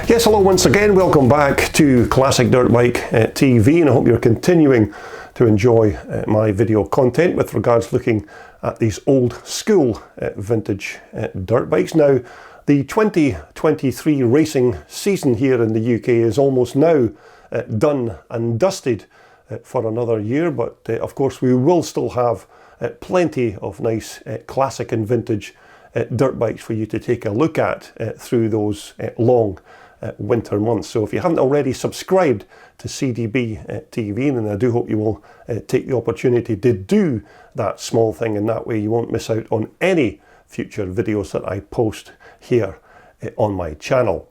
Yes, hello once again, welcome back to Classic Dirt Bike TV, and I hope you're continuing to enjoy my video content with regards to looking at these old school vintage dirt bikes. Now, the 2023 racing season here in the UK is almost now done and dusted for another year, but of course we will still have plenty of nice classic and vintage dirt bikes for you to take a look at through those long winter months. So if you haven't already subscribed to CDB TV, then I do hope you will take the opportunity to do that small thing, and that way you won't miss out on any future videos that I post here on my channel.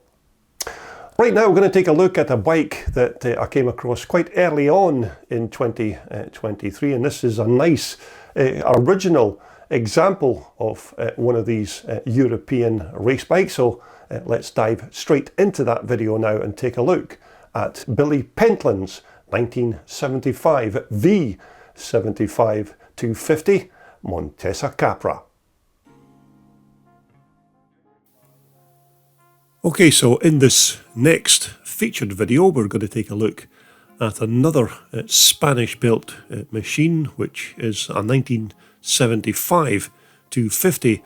Right now we're going to take a look at a bike that I came across quite early on in 2023, and this is a nice original example of one of these European race bikes. So let's dive straight into that video now and take a look at Billy Pentland's 1975 V75 250 Montesa Cappra. Okay, so in this next featured video we're going to take a look at another Spanish-built machine, which is a 1975 250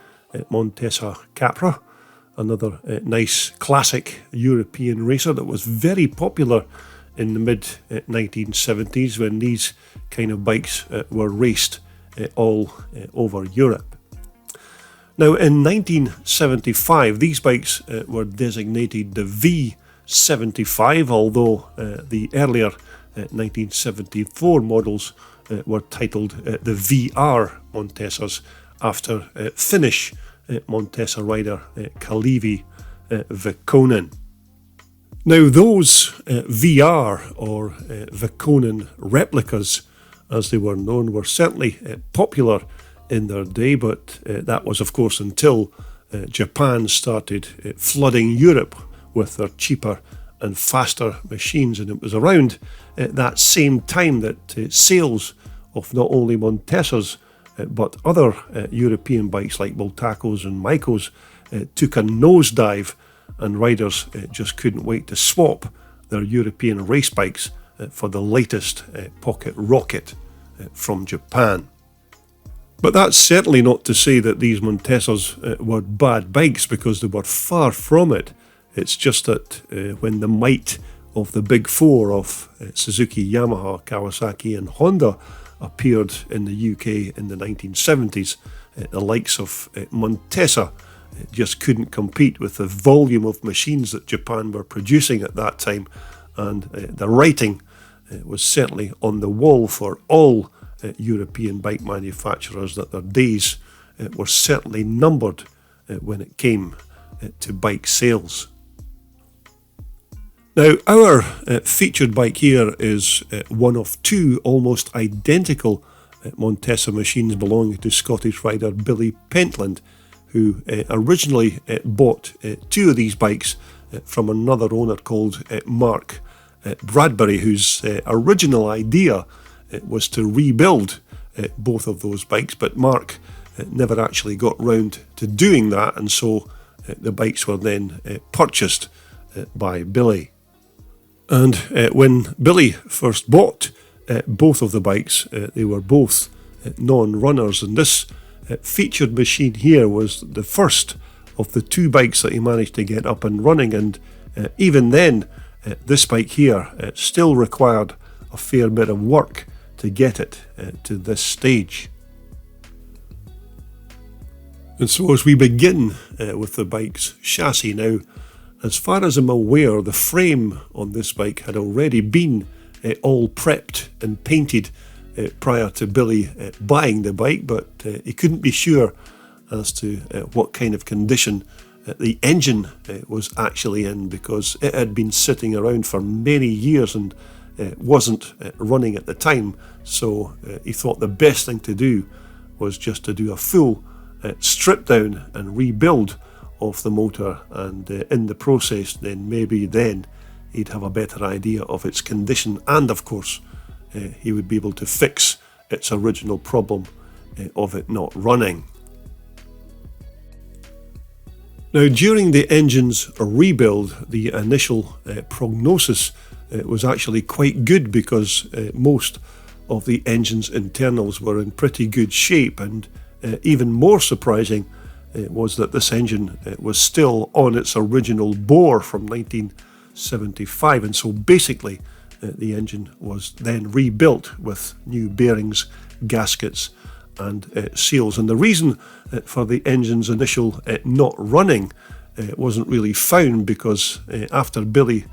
Montesa Cappra. Another nice classic European racer that was very popular in the mid-1970s when these kind of bikes were raced all over Europe. Now in 1975 these bikes were designated the V75, although the earlier 1974 models were titled the VR Montesas after Finnish Montesa rider Kalevi Vekkonen. Now those VR or Vekkonen replicas, as they were known, were certainly popular in their day, but that was of course until Japan started flooding Europe with their cheaper and faster machines, and it was around that same time that sales of not only Montesas but other European bikes like Bultacos and Maicos took a nosedive, and riders just couldn't wait to swap their European race bikes for the latest pocket rocket from Japan. But that's certainly not to say that these Montesas were bad bikes, because they were far from it. It's just that when the might of the big four of Suzuki, Yamaha, Kawasaki and Honda appeared in the UK in the 1970s, the likes of Montesa just couldn't compete with the volume of machines that Japan were producing at that time, and the writing was certainly on the wall for all European bike manufacturers that their days were certainly numbered when it came to bike sales. Now, our featured bike here is one of two almost identical Montesa machines belonging to Scottish rider Billy Pentland, who originally bought two of these bikes from another owner called Mark Bradbury, whose original idea was to rebuild both of those bikes, but Mark never actually got round to doing that, and so the bikes were then purchased by Billy. And when Billy first bought both of the bikes, they were both non-runners, and this featured machine here was the first of the two bikes that he managed to get up and running, and even then this bike here still required a fair bit of work to get it to this stage. And so as we begin with the bike's chassis now, as far as I'm aware, the frame on this bike had already been all prepped and painted prior to Billy buying the bike, but he couldn't be sure as to what kind of condition the engine was actually in, because it had been sitting around for many years and wasn't running at the time. So he thought the best thing to do was just to do a full strip down and rebuild of the motor, and in the process then he'd have a better idea of its condition, and of course he would be able to fix its original problem of it not running. Now, during the engine's rebuild, the initial prognosis was actually quite good because most of the engine's internals were in pretty good shape, and even more surprising was that this engine was still on its original bore from 1975, and so basically the engine was then rebuilt with new bearings, gaskets and seals. And the reason for the engine's initial not running wasn't really found, because after Billy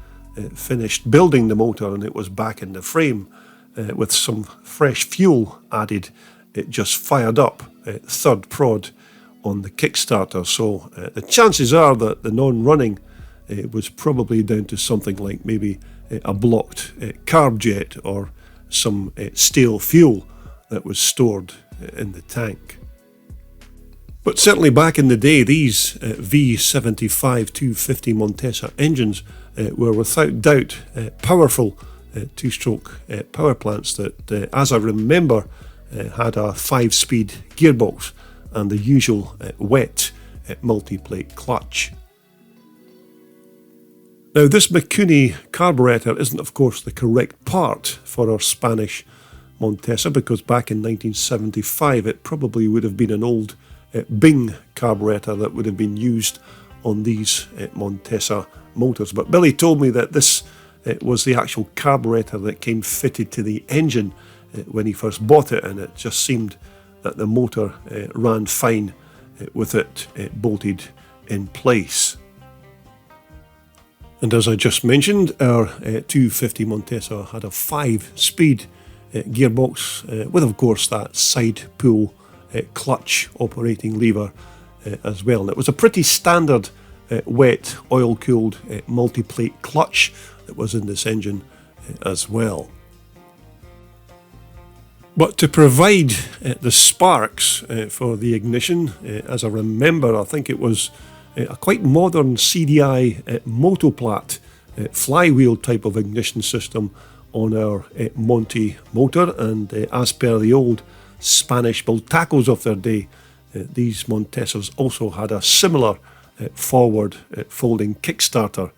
finished building the motor and it was back in the frame, with some fresh fuel added, it just fired up third prod on the Kickstarter. So the chances are that the non-running was probably down to something like maybe a blocked carb jet or some stale fuel that was stored in the tank. But certainly back in the day, these V75 250 Montesa engines were without doubt powerful two-stroke power plants that, as I remember, had a 5-speed gearbox and the usual wet multi-plate clutch. Now, this Mikuni carburetor isn't, of course, the correct part for our Spanish Montesa, because back in 1975 it probably would have been an old Bing carburetor that would have been used on these Montesa motors. But Billy told me that this was the actual carburetor that came fitted to the engine when he first bought it, and it just seemed that the motor ran fine with it bolted in place. And as I just mentioned, our 250 Montesa had a 5-speed gearbox with, of course, that side pull clutch operating lever as well. And it was a pretty standard wet oil-cooled multi-plate clutch that was in this engine as well. But to provide the sparks for the ignition, as I remember, I think it was a quite modern CDI Motoplat flywheel type of ignition system on our Monte motor, and as per the old Spanish Bultacos of their day, these Montesas also had a similar forward folding kickstarter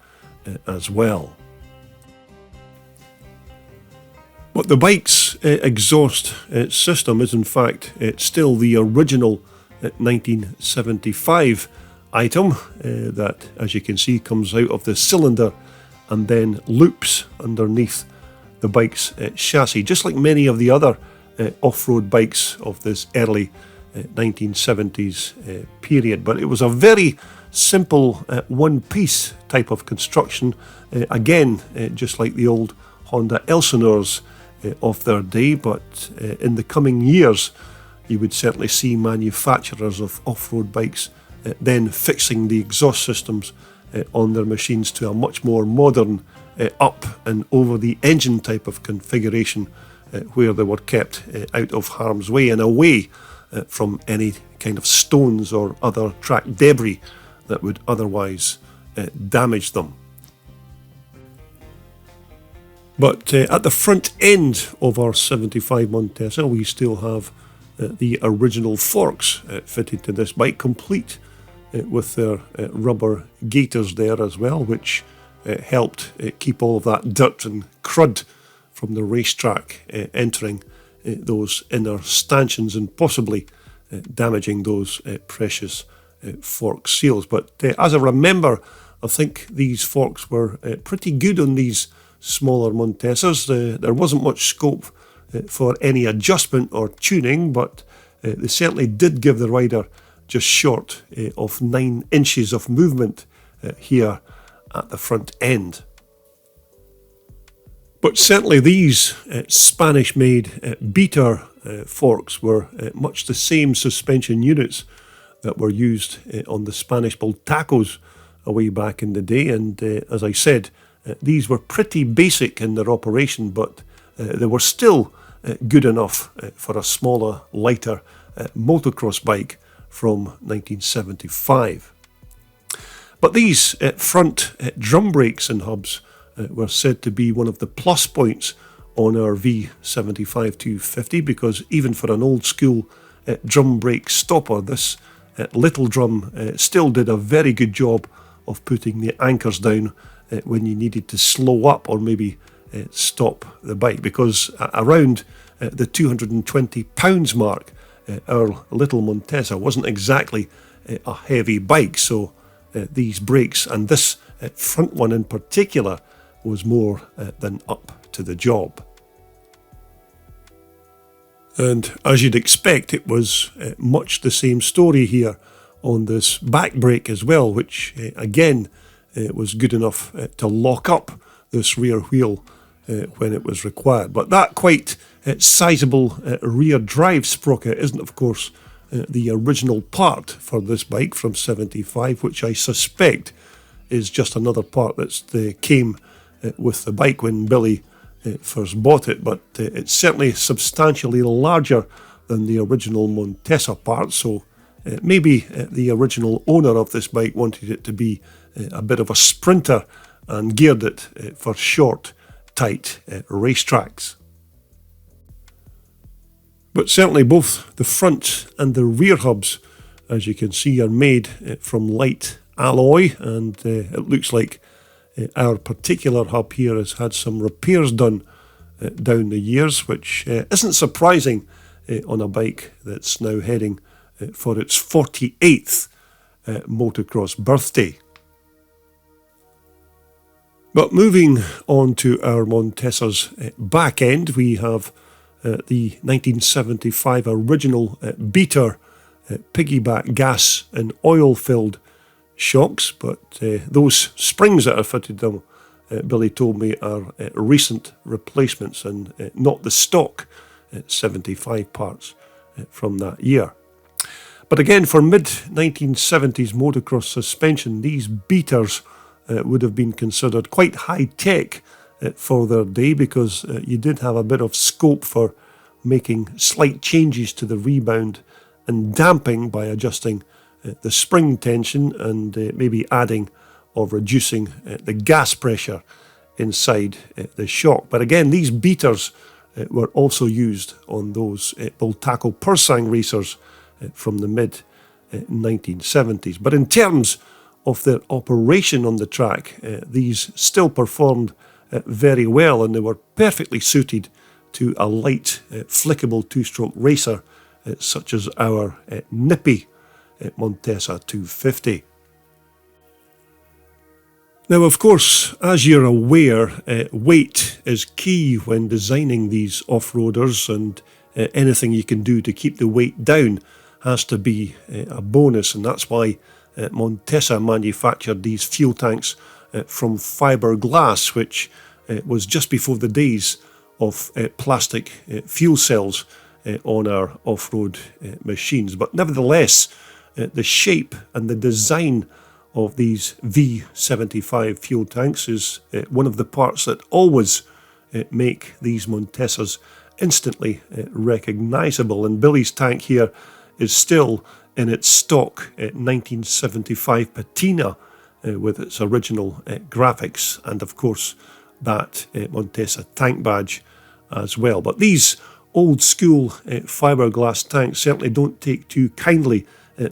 as well. But the bike's exhaust system is in fact still the original 1975 item that, as you can see, comes out of the cylinder and then loops underneath the bike's chassis, just like many of the other off-road bikes of this early 1970s period. But it was a very simple one-piece type of construction, again just like the old Honda Elsinores of their day. But in the coming years you would certainly see manufacturers of off-road bikes then fixing the exhaust systems on their machines to a much more modern up and over the engine type of configuration, where they were kept out of harm's way and away from any kind of stones or other track debris that would otherwise damage them. But at the front end of our 75 Montesa, we still have the original forks fitted to this bike, complete with their rubber gaiters there as well, which helped keep all of that dirt and crud from the racetrack entering those inner stanchions and possibly damaging those precious fork seals. But as I remember, I think these forks were pretty good on these smaller Montesas. There wasn't much scope for any adjustment or tuning, but they certainly did give the rider just short of 9 inches of movement here at the front end. But certainly these Spanish-made beater forks were much the same suspension units that were used on the Spanish Bultacos way back in the day. And as I said, these were pretty basic in their operation, but they were still good enough for a smaller, lighter motocross bike from 1975. But these front drum brakes and hubs were said to be one of the plus points on our V75 250, because even for an old school drum brake stopper, this Little Drum still did a very good job of putting the anchors down when you needed to slow up or maybe stop the bike, because around the 220 pounds mark, our little Montesa wasn't exactly a heavy bike, so these brakes, and this front one in particular, was more than up to the job. And as you'd expect, it was much the same story here on this back brake as well, which again was good enough to lock up this rear wheel when it was required. But that quite sizable rear drive sprocket isn't, of course, the original part for this bike from 75, which I suspect is just another part that came with the bike when Billy first bought it, but it's certainly substantially larger than the original Montesa part, so maybe the original owner of this bike wanted it to be a bit of a sprinter and geared it for short, tight racetracks. But certainly both the front and the rear hubs, as you can see, are made from light alloy, and it looks like our particular hub here has had some repairs done down the years, which isn't surprising on a bike that's now heading for its 48th motocross birthday. But moving on to our Montesa's back end, we have the 1975 original beater piggyback gas and oil filled shocks, but those springs that are fitted them, Billy told me, are recent replacements and not the stock 75 parts from that year. But again, for mid-1970s motocross suspension, these beaters would have been considered quite high-tech for their day, because you did have a bit of scope for making slight changes to the rebound and damping by adjusting the spring tension and maybe adding or reducing the gas pressure inside the shock. But again, these beaters were also used on those Bultaco Pursang racers from the mid-1970s. But in terms of their operation on the track, these still performed very well, and they were perfectly suited to a light, flickable two-stroke racer such as our nippy Montesa 250. Now, of course, as you're aware, weight is key when designing these off-roaders, and anything you can do to keep the weight down has to be a bonus, and that's why Montesa manufactured these fuel tanks from fiberglass, which was just before the days of plastic fuel cells on our off-road machines. But nevertheless, the shape and the design of these V75 fuel tanks is one of the parts that always make these Montesas instantly recognisable. And Billy's tank here is still in its stock 1975 patina with its original graphics, and of course that Montesa tank badge as well. But these old school fiberglass tanks certainly don't take too kindly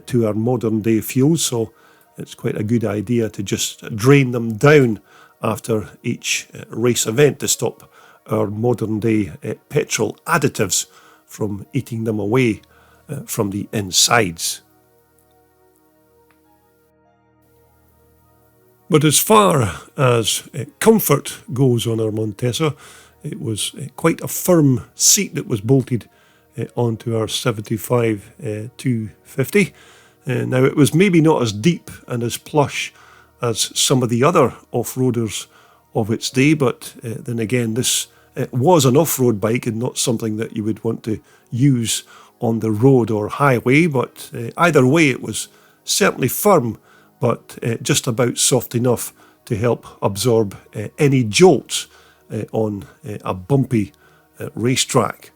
to our modern day fuels, so it's quite a good idea to just drain them down after each race event to stop our modern day petrol additives from eating them away from the insides. But as far as comfort goes on our Montesa, it was quite a firm seat that was bolted onto our 75 250. Now, it was maybe not as deep and as plush as some of the other off-roaders of its day, but then again, this was an off-road bike and not something that you would want to use on the road or highway. But either way, it was certainly firm, but just about soft enough to help absorb any jolts on a bumpy racetrack.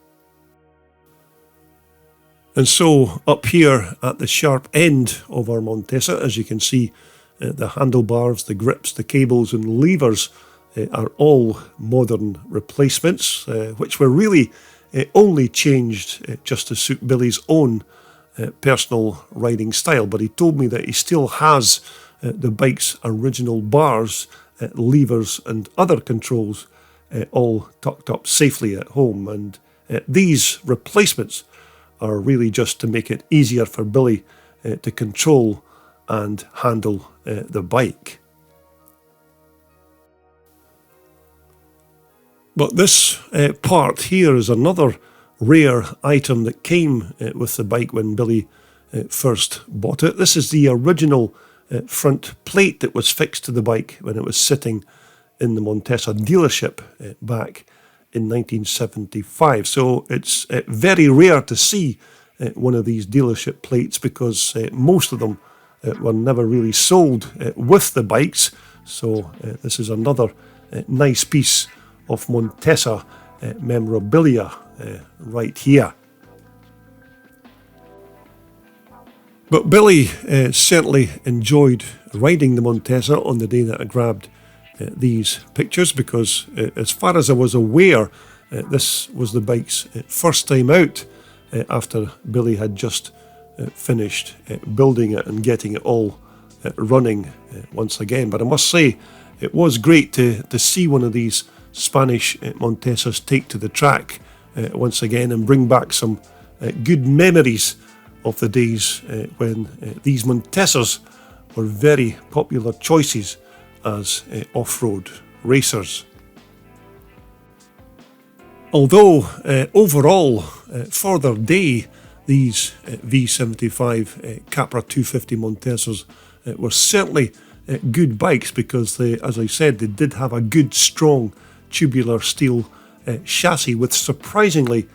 And so up here at the sharp end of our Montesa, as you can see, the handlebars, the grips, the cables and levers are all modern replacements, which were really only changed just to suit Billy's own personal riding style, but he told me that he still has the bike's original bars, levers and other controls all tucked up safely at home, and these replacements are really just to make it easier for Billy to control and handle the bike. But this part here is another rare item that came with the bike when Billy first bought it. This is the original front plate that was fixed to the bike when it was sitting in the Montesa dealership back in 1975. So it's very rare to see one of these dealership plates, because most of them were never really sold with the bikes. So this is another nice piece of Montesa memorabilia right here. But Billy certainly enjoyed riding the Montesa on the day that I grabbed these pictures, because as far as I was aware, this was the bike's first time out after Billy had just finished building it and getting it all running once again. But I must say, it was great to see one of these Spanish Montesas take to the track once again and bring back some good memories of the days when these Montesas were very popular choices as off-road racers. Although overall for their day, these V75 Cappra 250 Montesas were certainly good bikes, because they, as I said, they did have a good strong tubular steel chassis with surprisingly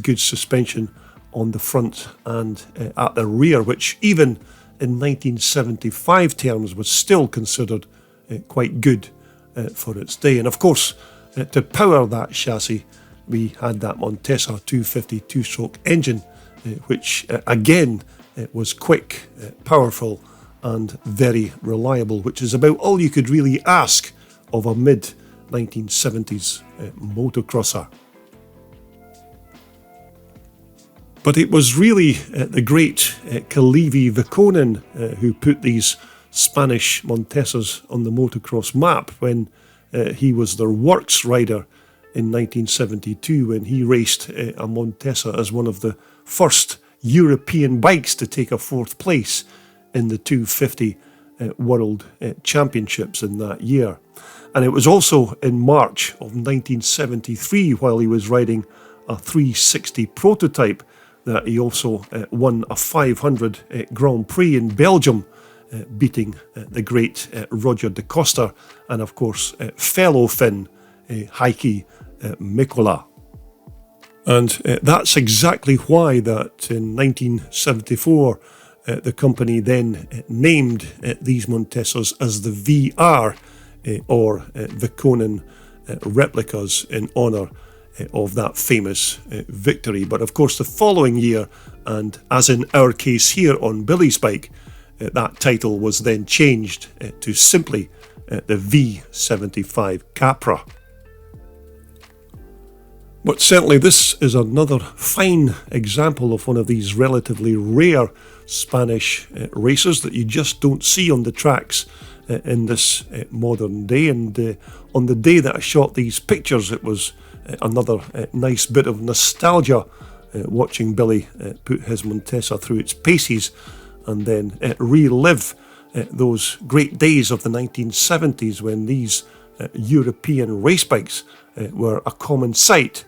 good suspension on the front and at the rear, which even in 1975 terms was still considered quite good for its day. And of course, to power that chassis, we had that Montesa 250 two-stroke engine, which again was quick, powerful and very reliable, which is about all you could really ask of a mid-1970s motocrosser. But it was really the great Kalevi Vikkonen who put these Spanish Montesas on the motocross map when he was their works rider in 1972, when he raced a Montesa as one of the first European bikes to take a fourth place in the 250 World Championships in that year. And it was also in March of 1973, while he was riding a 360 prototype, that he also won a 500 Grand Prix in Belgium, beating the great Roger de Coster and, of course, fellow Finn Heikki Mikkola. And that's exactly why that in 1974 the company then named these Montesas as the VR or Vikkonen replicas in honour of that famous victory. But of course the following year, and as in our case here on Billy's bike, that title was then changed to simply the V75 Cappra. But certainly this is another fine example of one of these relatively rare Spanish racers that you just don't see on the tracks in this modern day. And on the day that I shot these pictures, it was another nice bit of nostalgia watching Billy put his Montesa through its paces and then relive those great days of the 1970s when these European race bikes were a common sight,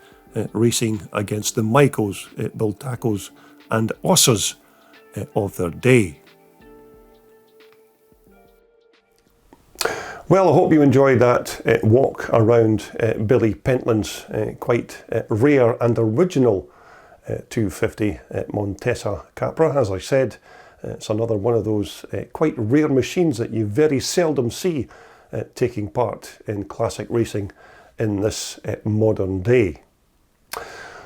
racing against the Maicos, Bultacos and Ossas of their day. Well, I hope you enjoyed that walk around Billy Pentland's quite rare and original 250 Montesa Cappra. As I said, it's another one of those quite rare machines that you very seldom see taking part in classic racing in this modern day.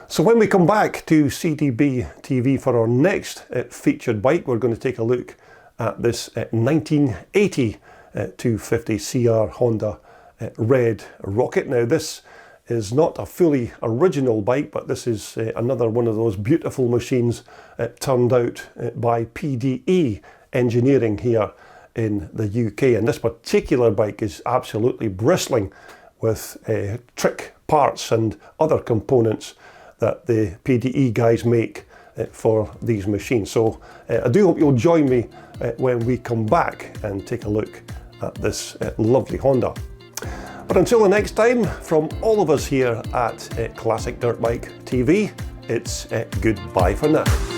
So when we come back to CDB TV for our next featured bike, we're going to take a look at this 1980 250 CR Honda Red Rocket. Now this is not a fully original bike, but this is another one of those beautiful machines turned out by PDE Engineering here in the UK. And this particular bike is absolutely bristling with trick parts and other components that the PDE guys make for these machines. So I do hope you'll join me when we come back and take a look at this lovely Honda. But until the next time, from all of us here at Classic Dirt Bike TV, it's goodbye for now.